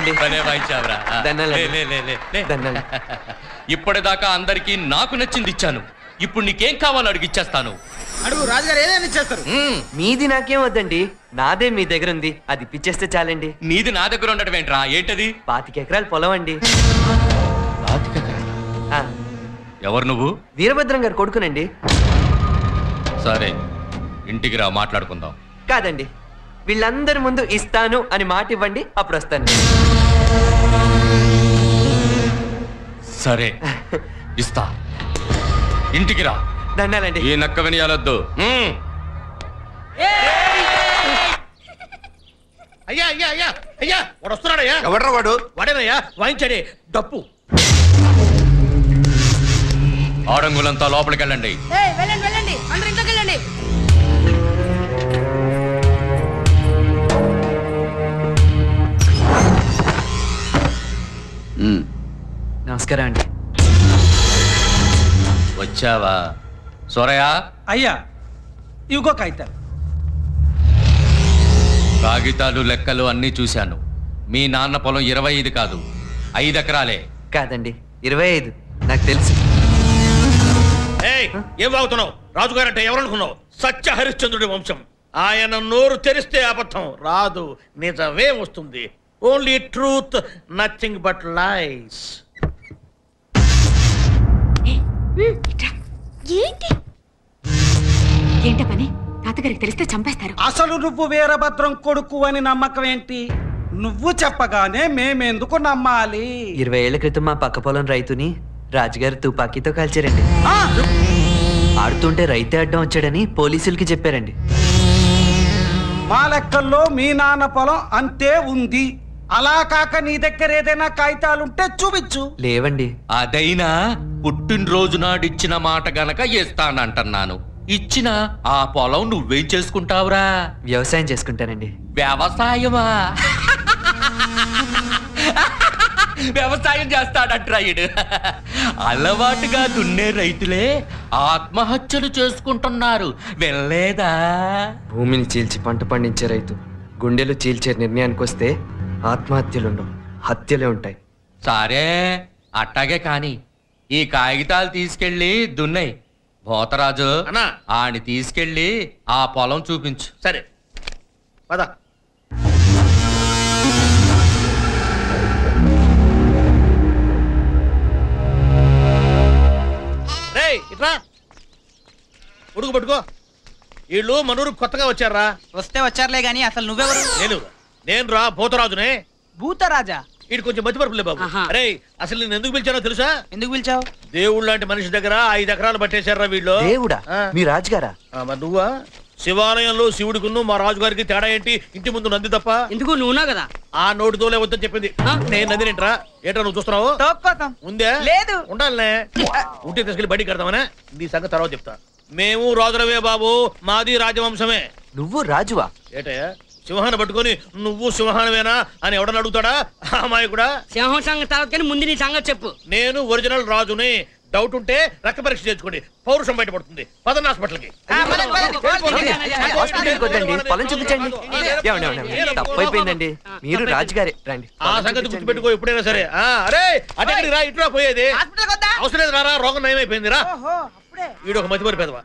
దండాలండి. భలే వాయించావురా. దండాలండి. లే, లే, లే, లే. దండాలు. ఇప్పటిదాకా అందరికి నాకు నచ్చింది ఇచ్చాను. ఇప్పుడు నీకేం కావాలో అడిగిచ్చేస్తాను. అడుగు రాజుగారు ఏదైనా ఇచ్చేస్తారు. మీది నాకేం వద్దండి, నాదే మీ దగ్గర ఉంది, అది ఇప్పించేస్తే చాలండి. నీది నా దగ్గర ఉండడం ఏంట్రా? ఏంటది? 25 ఎకరాల పొలం అండి. ఆ, ఎవరు నువ్వు? వీరభద్రం గారు కొడుకునండి. సరే, ఇంటికి రా, మాట్లాడుకుందాం. కాదండి, వీళ్ళందరి ముందు ఇస్తాను అని మాట ఇవ్వండి, అప్పుడు వస్తాను. సరే, ఇస్తా. ఇంటికి రా. దండాలండి. ఈ నక్క వినియాలొద్దు. అయ్యా అయ్యా అయ్యా అయ్యా వాడు వస్తున్నాడయ్యా. ఎవడ్రా వాడు? వాడేనయ్యా వాయించాడే డప్పు. ఆడంగులంతా లోపలికి వెళ్ళండి. వెళ్ళండి వెళ్ళండి, అందరూ ఇంట్లోకి వెళ్ళండి. నమస్కారం అండి. వచ్చావా సోరయ్య? అయ్యా ఇవిగో కాగితాలు. కాగితాలు లెక్కలు అన్నీ చూశాను. మీ నాన్న పొలం 25 కాదు, 5 ఎకరాలే. కాదండి, 25, నాకు తెలుసు. ఏయ్ ఏం వాగుతున్నావు? రాజుగారు అంటే ఎవరనుకున్నావు? సత్య హరిశ్చంద్రుడి వంశం. ఆయన నోరు తెరిస్తే అబద్ధం రాదు, నిజమే వస్తుంది. ఓన్లీ ట్రూత్, నథింగ్ బట్ లైస్. ఏంటి ఏంట పని? తాతగారికి తెలిస్తే చంపేస్తారు. అసలు నువ్వు వీరభద్రం కొడుకు అని నమ్మకం ఏంటి? నువ్వు చెప్పగానే మేమెందుకు నమ్మాలి? 20 ఏళ్ల క్రితం మా పక్క పొలం రైతుని రాజుగారు తుపాకీతో కాల్చారండి. ఆ? ఆడుతుంటే రైతే అడ్డం వచ్చాడని పోలీసులకి చెప్పారండి. మా లెక్కల్లో మీ నాన్న పొలం అంతే ఉంది. అలా కాక నీ దగ్గర ఏదైనా కాగితాలుంటే చూపించు. లేవండి. అదైనా పుట్టినరోజు నాడిచ్చిన మాట గనక ఇస్తానంటున్నాను. ఇచ్చిన ఆ పొలం నువ్వేం చేసుకుంటావురా? వ్యవసాయం చేసుకుంటానండి. వ్యవసాయమా? వ్యవసాయం చేస్తాడంట్రాయుడు. అలవాటుగా దున్నే రైతులే ఆత్మహత్యలు చేసుకుంటున్నారు, వెళ్ళలేదా? భూమిని చీల్చి పంట పండించే రైతు గుండెలు చీల్చే నిర్ణయానికి వస్తే ఆత్మహత్యలుండవు, హత్యలే ఉంటాయి. సరే, అట్టాగే కాని ఈ కాగితాలు తీసుకెళ్ళి దున్నయ్. భూతరాజు అన్నా. ఆని తీసుకెళ్ళి ఆ పొలం చూపించు. సరే పద. రేయ్ ఇట్రా, ఉడుకు పట్టుకో. వీళ్ళు మనూరు కొత్తగా వచ్చారా? వస్తే వచ్చారులే గాని అసలు నువ్వెవరు? నేను రా భూతరాజునే. భూతరాజా? వీడు కొంచెం మతిపరుపులే బాబు. అరే అసలు నేను ఎందుకు పిలిచానో తెలుసా? ఎందుకు పిలిచావు? దేవుడు లాంటి మనిషి దగ్గర 5 ఎకరాలు పట్టేశారా వీళ్ళు. దేవుడా? ఆ. మీ రాజుగారా? మరి నువ్వా? శివాలయంలో శివుడికును మా రాజుగారికి తేడా ఏంటి? ఇంటి ముందు నంది తప్ప. ఎందుకు నువ్వునా కదా? ఆ నోటితోలే వద్దని చెప్పింది. నేను నందినేంట్రా? ఏంట్రా నువ్వు చూస్తున్నావు? తోక్కోతాం. ఉందే? లేదు. ఉండాలనే. ఉంటే తీసుకెళ్ళి బడి కడతామనే. నీ సంగతి తర్వాత చెప్తా. మేము రాజులవే బాబు, మాది రాజవంశమే. నువ్వు రాజువా? ఏటయ్యా సింహాన్ని పట్టుకొని నువ్వు సింహానమేనా అని ఎవడని అడుగుతాడా? అమ్మాయి కూడా సింహం సంగతి తర్వాత ముందు నీ సంగతి చెప్పు. నేను ఒరిజినల్ రాజుని. డౌట్ ఉంటే రక్త పరీక్ష చేసుకోండి, పౌరుషం బయటపడుతుంది. పదన్న హాస్పిటల్కి. హాస్పిటల్కి వద్దండి, పొలం చూపించండి. ఏమండి, ఏమండి, తప్పైపోయిందండి. మీరు రాజుగారే, రండి. ఆ సంగతి గుర్తుపెట్టుకో ఎప్పుడైనా సరే. అరే అటే రా, ఇట్లా పోయేది అవసరం లేదు. రారా, రోగం నయమైపోయింది రా. వీడు ఒక మతిమరి పెదవా.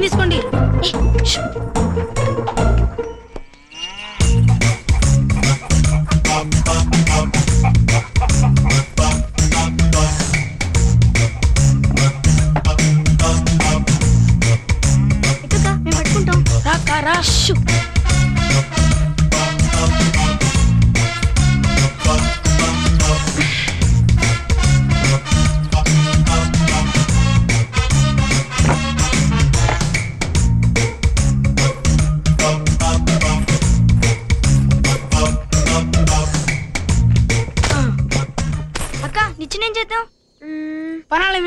తీసుకోండి. మేము పట్టుకుంటాం. రా.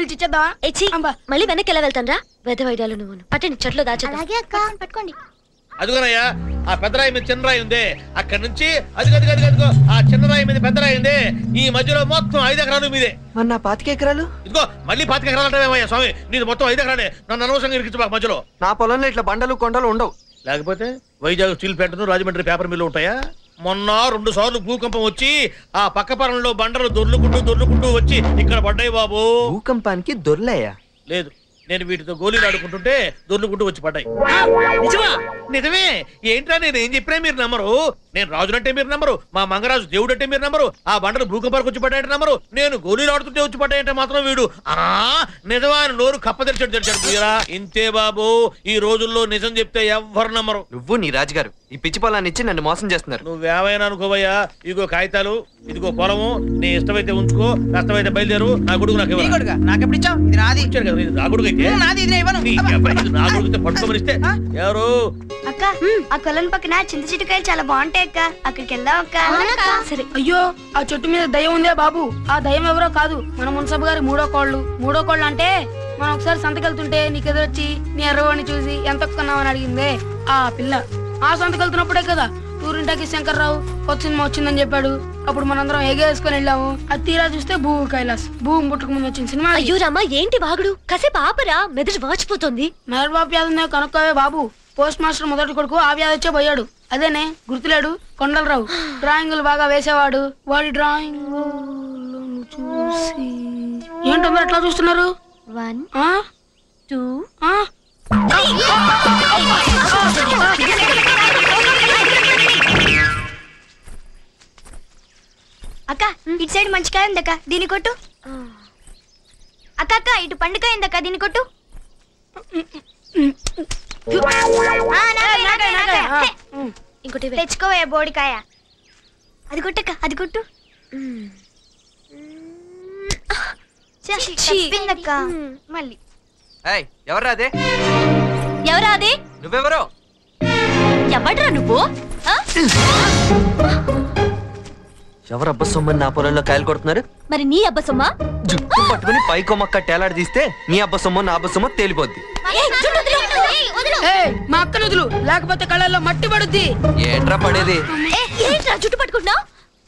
పిలిచి ఇచ్చేద్దామా ఏచి మళ్ళీ వెనక్కి ఎలా వెళ్తానరా వెదవైడాలు నువ్వు పట్టండి చెట్లో దాచేద్దాం అలాగే అక్క పట్టుకోండి అదిగోనయ్యా ఆ పెద్ద రాయి మీద చిన్న రాయి ఉంది, అక్కడి నుంచి అదిగో ఆ చిన్న రాయి మీద పెద్ద రాయి ఉంది, ఈ మధ్యలో మొత్తం 5 ఎకరాలు మీదే. మరి నా 25 ఎకరాలు? ఇదిగో మళ్ళీ 25 ఎకరాలు అంటావేమయ్యా స్వామి, నీది మొత్తం 5 ఎకరాలే. నన్ను అనవసరంగా ఇరికించు మధ్యలో. నా పొలంలో ఇట్లా బండలు కొండలు ఉండవు. లేకపోతే Vizag steel plant Rajahmundry paper mill ఉంటాయా? మొన్న 2 సార్లు భూకంపం వచ్చి ఆ పక్క పొలంలో బండలు దొర్లుకుంటూ వచ్చి ఇక్కడ పడ్డాయి బాబు. భూకంపానికి దొర్లేయా? లేదు, నేను వీటితో గోళీలు ఆడుకుంటుంటే దొర్లుకుంటూ వచ్చి పడ్డాయి. నిజమా? నిజమే. ఏంట్రా నేను ఏం చెప్పినా మీరు నమ్మరు. నేను రాజునంటే మీరు నమ్మరు, మా మంగరాజు దేవుడు అంటే మీరు నమ్మరు, ఆ బండలు భూకంపానికి వచ్చి పడ్డాయంటే నమ్మరు, నేను గోళీలు ఆడుతుంటే వచ్చి పడ్డాయంటే మాత్రం వీడు నిజమా అని నోరు తెరిచాడు మీరా. ఇంతే బాబు, ఈ రోజుల్లో నిజం చెప్తే ఎవ్వరు నమ్మరు. నువ్వు నీ రాజుగారు ఈ పిచ్చి పొలాన్ని ఇచ్చి నన్ను మోసం చేస్తున్నారు. నువ్వేమైనా అనుకోవయ్యా, ఇదిగో కాగితాలు, ఇదిగో పొలము, నీ ఇష్టమైతే ఉంచుకో, కష్టమైతే బయలుదేరు. నా కొడుకు నాకు ఇవ్వాలి. నాకెప్పుడు ఇచ్చావు? ఇది నాది. ఇచ్చాడు కదా, ఇది నా కొడుకు అయితే నాది, ఇది నేను ఇవ్వను. నీ అబ్బాయి, ఇది నా కొడుకు అయితే పట్టుకోమనిస్తే ఎవరు? అక్క ఆ కొలను పక్కన చింత చిట్టుకాయలు చాలా బాగుంటాయి అక్క, అక్కడికి వెళ్దాం అక్క. సరే అయ్యో ఆ చెట్టు మీద దయ్యం ఉందే బాబు, ఆ దయ్యం ఎవరో కాదు మన మున్సబ్ గారి మూడో కోళ్ళు అంటే మనం ఒకసారి సంతకెళ్తుంటే నీకు ఎదురొచ్చి నీ ఎర్రవాడిని చూసి ఎంత కొన్నావని అడిగిందే ఆ పిల్ల. ఆ సంతకెళ్తున్నప్పుడే కదా టూరింటాకి శంకర్రావు కొత్త సినిమా వచ్చిందని చెప్పాడు. అప్పుడు మనందరం ఎగేసుకొని వెళ్ళాము. అది తీరా చూస్తే భూ కైలాస్, భూమి పుట్టుకు ముందు వచ్చిన సినిమా. అయ్యో రామా ఏంటి వాగుడు, కాసేపు ఆపరా, మెదడు వాచిపోతుంది. మెహర్బాబు వ్యాధి కనుక్కోవే బాబు. పోస్ట్ మాస్టర్ మొదటి కొడుకు ఆ వ్యాధి వచ్చే పోయాడు. అదేనే గుర్తులేడు కొండలరావు, డ్రాయింగులు బాగా వేసేవాడు. వాడి డ్రాయింగ్ చూసి ఏంటో ఎట్లా చూస్తున్నారు? 1 ఆ? 2 ఆ? అక్క ఇటు సైడ్ మంచి కాయ ఉందక్క, దీని కొట్టు. అక్క అక్క ఇటు పండుకాయ ఉందక్క, దీని కొట్టు. ఇంకోటి ఇవ్వు. తెచ్చుకోవే బోడికాయ. అది కొట్టక్క, అది కొట్టు. తప్పిందక్క. మళ్ళీ ఏయ్, ఎవర్రా అదే? ఎవరా అది? నువ్వెవరో? ఎవడ్రా నువ్వు? ఆ? ఎవరు అబ్బ సొమ్మని నా పొలంలో కాయలు కొడుతున్నారు? మరి నీ అబ్బ సొమ్మా? జుట్టు పట్టుకుని పై కొమ్మక్క టేలాడి తీస్తే నీ అబ్బ సొమ్మ నా అబ్బ సొమ్మ తేలిపోద్ది. ఏయ్, జుట్టు వదిలు. ఏయ్, మా అక్కను వదులు, లేకపోతే కళ్ళల్లో మట్టి పడుద్ది. ఏంట్రా పడేది? ఏంట్రా జుట్టు పట్టుకుంటున్నావు?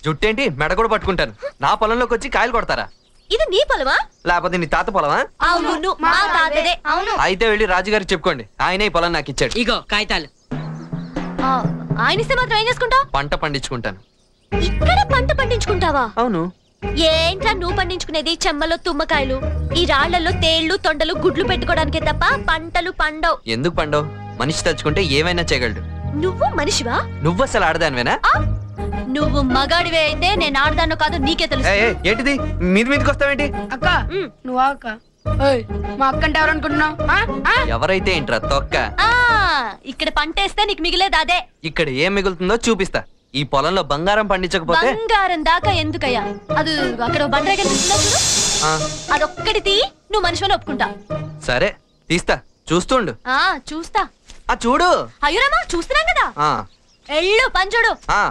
జుట్టేంటి, మెడ కూడా పట్టుకుంటాను. నా పొలంలోకి వచ్చి కాయలు కొడతారా? ఇది నీ పొలమా? లేకపోతే నీ తాత పొలమా? అవును మా తాతదే. అవును. అయితే వెళ్ళి రాజుగారికి చెప్పుకోండి, ఆయనే ఈ పొలం నాకు ఇచ్చాడు. ఇగో కాగితాలు. ఆయన ఇస్తే మాత్రం ఏం చేసుకుంటావు? పంట పండించుకుంటాను. ఇక్కడ పంట పండించుకుంటావా? అవును. ఏంట్రా నువ్వు పండించుకునేది? చెమ్మలో తుమ్మకాయలు, ఈ రాళ్లలో తేళ్లు తొండలు గుడ్లు పెట్టుకోవడానికే తప్ప పంటలు పండవు. ఎందుకు పండవు? మనిషి తలుచుకుంటే ఏమైనా చేయగలడు. నువ్వు మనిషివా? నువ్వు అసలు ఆడదానివేనా? నువ్వు మగాడివే అయితే నేను ఆడదాను కాదు నీకే తెలుసు. ఏయ్, ఏంటిది మీదికి వస్తావేంటి? అక్క నువ్వు అక్క. ఏయ్, మా అక్క అంటే ఎవరనుకుంటున్నావు? ఎవరైతే ఏంట్రా తొక్క. ఆ ఇక్కడ పంటేస్తే నీకు మిగిలేదు అదే. ఇక్కడ ఏం మిగులుతుందో చూపిస్తా. ఈ పొలంలో బంగారం పండించకపోతే బంగారం దాకా ఎందుకయ్యా? అది అక్కడ బండరా కనిపిస్తుందా చూడు, ఆ, అదొక్కటి తీ, నువ్వు మనిషిని ఒప్పుకుంటా. సరే తీస్తా, చూస్తుండు. ఆ చూస్తా. ఆ చూడు. అయ్యోరామా చూస్తున్నాం కదా. ఆ ఎళ్ళు పని చూడు. ఆ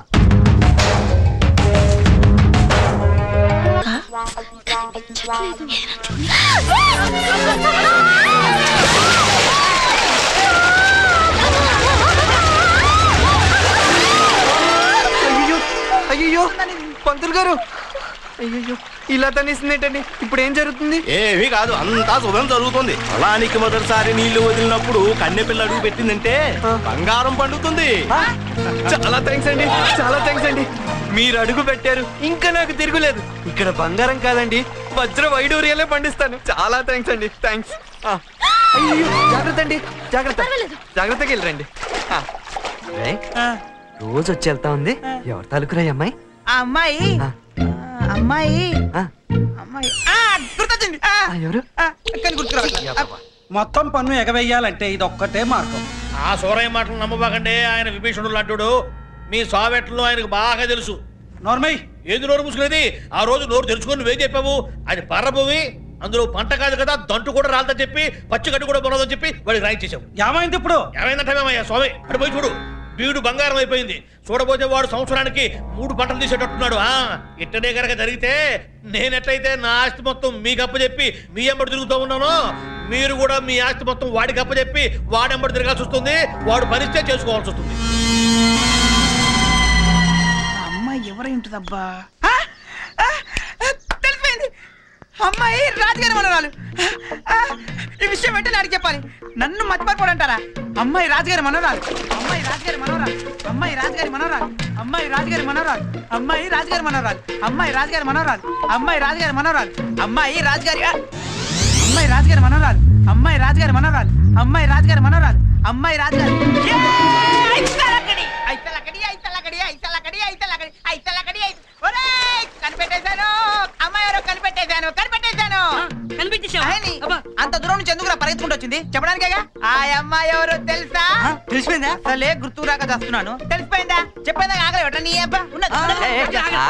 అయ్యో అయ్యో పంతులు గారు, అయ్యో ఇలా తనేసిందేంటండి? ఇప్పుడు ఏం జరుగుతుంది? ఏమీ కాదు, అంతా శుభం జరుగుతుంది. పొలానికి మొదటిసారి నీళ్లు వదిలినప్పుడు కన్నె పిల్ల అడుగు పెట్టిందంటే బంగారం పండుతుంది. చాలా థ్యాంక్స్ అండి, చాలా థ్యాంక్స్ అండి. మీరు అడుగు పెట్టారు, ఇంకా నాకు తిరుగులేదు. ఇక్కడ బంగారం కాదండి, వజ్ర వైడూర్యాలే పండిస్తాను. చాలా థ్యాంక్స్ అండి, థ్యాంక్స్. అయ్యో జాగ్రత్త అండి, జాగ్రత్త, జాగ్రత్తగా వెళ్ళరండి. రోజు వచ్చి వెళ్తా ఉంది. ఎవరు తాలూకురా ఈ అమ్మాయి? ఆ అమ్మాయి ఆ. అమ్మాయి ఆ, అమ్మాయి గుర్తొచ్చింది. ఎవరు? కానీ గుర్తురావట్లేదు. యబ్బా. మొత్తం పన్ను ఎగవేయాలంటే ఇది ఒక్కటే మార్గం. ఆ సూరయ్య మాటలు నమ్మబాకండి, ఆయన విభీషణుడు లాంటుడు. మీ సావెట్లో ఆయనకు బాగా తెలుసు. నోర్మయ్, ఏది నోరు మూసుకునేది? ఆ రోజు నోరు తెరుచుకొని నువ్వేం చెప్పావు? అది పర్రభూమి, అందులో పంట కాదు కదా, దంటు కూడా రాలని చెప్పి, పచ్చిగడ్డి కూడా పొలదని చెప్పి వాడికి రాయించేసావు. ఏమైంది ఇప్పుడు? ఏమైందంటే స్వామి, అటు పోయి చూడు. బీడు బంగారం అయిపోయింది. చూడబోతే వాడు సంవత్సరానికి 3 పంటలు తీసేటట్టున్నాడు. ఇట్టనే కనుక జరిగితే నేనెట్లయితే నా ఆస్తి మొత్తం మీకు అప్పచెప్పి మీ ఎంబడి తిరుగుతూ ఉన్నానో, మీరు కూడా మీ ఆస్తి మొత్తం వాడికి అప్పచెప్పి వాడెంబడి తిరగాల్సి వస్తుంది. వాడు పరిస్థితే చేసుకోవాల్సి వస్తుంది. అమ్మాయి ఎవరై ఉంటుందబ్బా? తెలిసిపోయింది. అమ్మాయి రాజుగారి మనవరాలు. ఈ విషయం వెంటనే అడిగి చెప్పాలి. నన్ను మర్చిపోడంటారా? అమ్మాయి రాజుగారి మనవరాలు. అమ్మాయి రాజుగారి మనవరాలు. అమ్మాయి రాజుగారి మనవరాలు. అమ్మాయి రాజుగారి మనవరాలు. అమ్మాయి రాజుగారి మనవరాలు. అమ్మాయి రాజుగారి మనవరాలు. అమ్మాయి రాజుగారి మనవరాలు. అమ్మాయి రాజుగారి అమ్మాయి రాజుగారి మనవరాలు. అమ్మాయి రాజుగారి మనవరాలు. అమ్మాయి రాజుగారి మనవరాలు. అమ్మాయి రాజుగారి కనిపెట్టేశాను. అమ్మాయి ఎవరో కనిపెట్టేశాను. కనిపెట్టేశాను. ఆయన్ని అంత దూరం నుంచి ఎందుకు పరిగెత్తుకుంటూ వచ్చింది? చెప్పడానికేగా. ఆ అమ్మాయి ఎవరో తెలుసా? తెలిసిపోయిందా? అసలే గుర్తు రాక చేస్తున్నాను. తెలిసిపోయిందా? చెప్పేదా? ఆగలేవట నీ అబ్బా.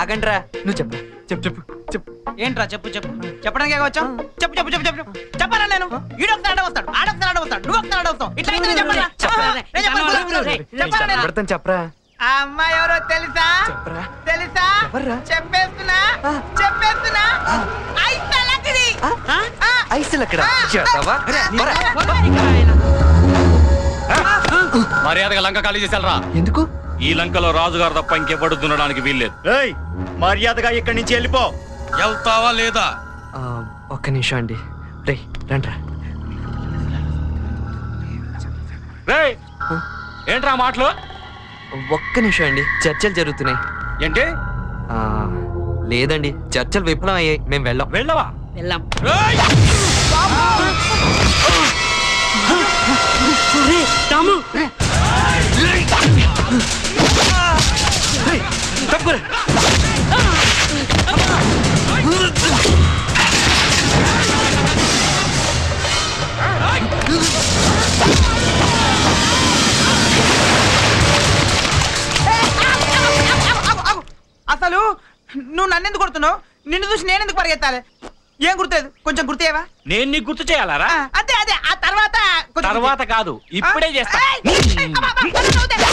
ఆగండ్రా, నువ్వు చెప్పు చెప్పు చెప్పు చెప్పు. ఏంట్రా చెప్పు చెప్పు. చెప్పడానికే వచ్చాం. చెప్పు చెప్పు చెప్పు చెప్పు. చెప్పాలా నేను? ఈడొకసారి అడ్డం వస్తాడు, ఆడొకసారి అడ్డం వస్తాడు, నువ్వు ఒకసారి అడ్డం వస్తావు. ఇట్లా అయితే చెప్పాలా? చెప్పాలా నేను? చెప్పడం చెప్పరా. ఆ అమ్మాయి ఎవరో తెలుసా? చెప్పరా. తెలుసా? ఎవర్రా? చెప్పేస్తున్నా. చెప్పేస్తున్నా. ఐసలకిడి. ఐసులు అక్కడ చేస్తావా? మర్యాదగా లంక ఖాళీ చేసాలరా. ఎందుకు? ఈ లంకలో రాజుగారు తప్ప ఇంకెవడు దున్నడానికి వీల్లేదు. మర్యాదగా ఇక్కడి నుంచి వెళ్ళిపో. వెళ్తావా లేదా? ఒక్క నిమిషం అండి. రే రండ్రా. ఏంట్రా మాటలు? ఒక్క నిమిషం అండి, చర్చలు జరుగుతున్నాయి. ఏంటి? లేదండి, చర్చలు విఫలం అయ్యాయి. మేము వెళ్ళాం. వెళ్ళవా? వెళ్ళాం. అసలు నువ్వు నన్ను ఎందుకు కొడుతున్నావు? నిన్ను చూసి నేను ఎందుకు పరిగెత్తాలి? ఏం గుర్తులేదు, కొంచెం గుర్తేవా? నేను నీకు గుర్తు చేయాలరా? అదే అదే ఆ తర్వాత కొంచెం తర్వాత కాదు, ఇప్పుడే చేస్తా. ఏయ్! అబ్బా, అబ్బా, అబ్బా, అబ్బా, అబ్బా.